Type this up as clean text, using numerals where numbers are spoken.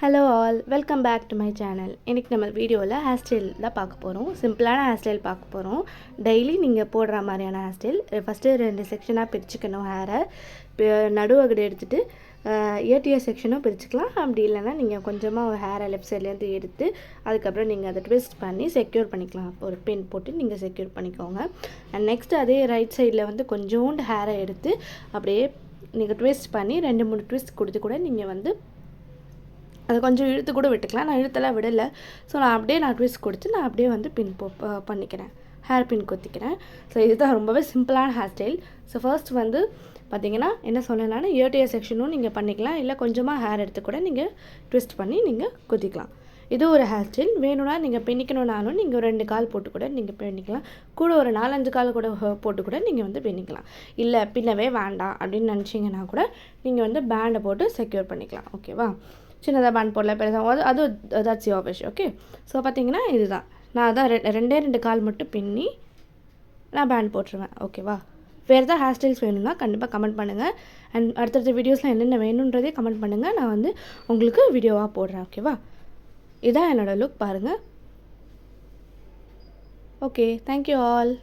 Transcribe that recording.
Hello all, welcome back to my channel. இன்றைக்கி நம்ம வீடியோவில் ஹேர் ஸ்டைல் தான் பார்க்க போகிறோம். சிம்பிளான ஹேர் ஸ்டைல் பார்க்க போகிறோம். டெய்லி நீங்கள் போடுற மாதிரியான ஹேர் ஸ்டைல். ஃபஸ்ட்டு 2 செக்ஷனாக பிரிச்சுக்கணும் ஹேரை. நடுவகடு எடுத்துகிட்டு ஏடிஎஸ் செக்ஷனும் பிரிச்சுக்கலாம். அப்படி இல்லைன்னா நீங்கள் கொஞ்சமாக ஒரு ஹேரை லெஃப்ட் சைட்லேருந்து எடுத்து அதுக்கப்புறம் நீங்கள் அதை ட்விஸ்ட் பண்ணி செக்யூர் பண்ணிக்கலாம். ஒரு பின் போட்டு நீங்கள் செக்யூர் பண்ணிக்கோங்க. அண்ட் நெக்ஸ்ட் அதே ரைட் சைடில் வந்து கொஞ்சோண்டு ஹேரை எடுத்து அப்படியே நீங்கள் ட்விஸ்ட் பண்ணி 2-3 ட்விஸ்ட் கொடுத்து கூட நீங்கள் வந்து அதை கொஞ்சம் இழுத்து கூட விட்டுக்கலாம். நான் இழுத்தெல்லாம் விடலை. ஸோ நான் ட்விஸ்ட் கொடுத்து நான் அப்படியே வந்து பின் பண்ணிக்கிறேன், ஹேர் பின் கொத்திக்கிறேன். ஸோ இதுதான் ரொம்பவே சிம்பிளான ஹேர் ஸ்டைல். ஸோ ஃபர்ஸ்ட் வந்து பார்த்திங்கன்னா என்ன சொன்னேன்னா ஏடிஎஸ் செக்ஷனும் நீங்கள் பண்ணிக்கலாம், இல்லை கொஞ்சமாக ஹேர் எடுத்து கூட நீங்கள் ட்விஸ்ட் பண்ணி நீங்கள் கொத்திக்கலாம். இது ஒரு ஹேர் ஸ்டைல். வேணும்னா நீங்கள் பின்னிக்கணுன்னாலும் நீங்கள் ஒரு 2 கால் போட்டு கூட நீங்கள் பின்னிக்கலாம். கூட ஒரு 4-5 கால் கூட போட்டு கூட நீங்கள் வந்து பின்னிக்கலாம். இல்லை பின்னவே வேண்டாம் அப்படின்னு நினச்சிங்கன்னா கூட நீங்கள் வந்து பேண்டை போட்டு செக்யூர் பண்ணிக்கலாம். ஓகேவா? சின்னதாக பேண்ட் போடல, பெருசாக அது that's your wish. Okay. So பார்த்தீங்கன்னா இதுதான் நான் அதான் 2 கால் மட்டும் பின்னி நான் பேண்ட் போட்டுருவேன். ஓகேவா? வேறு ஏதாவது ஹேர் ஸ்டைல்ஸ் வேணும்னா கண்டிப்பாக கமெண்ட் பண்ணுங்கள். அண்ட் அடுத்தடுத்த வீடியோஸில் என்னென்ன வேணுன்றதே கமெண்ட் பண்ணுங்கள். நான் வந்து உங்களுக்கு வீடியோவாக போடுறேன். ஓகேவா? இதான் என்னோடய லுக் பாருங்கள். Okay, thank you all.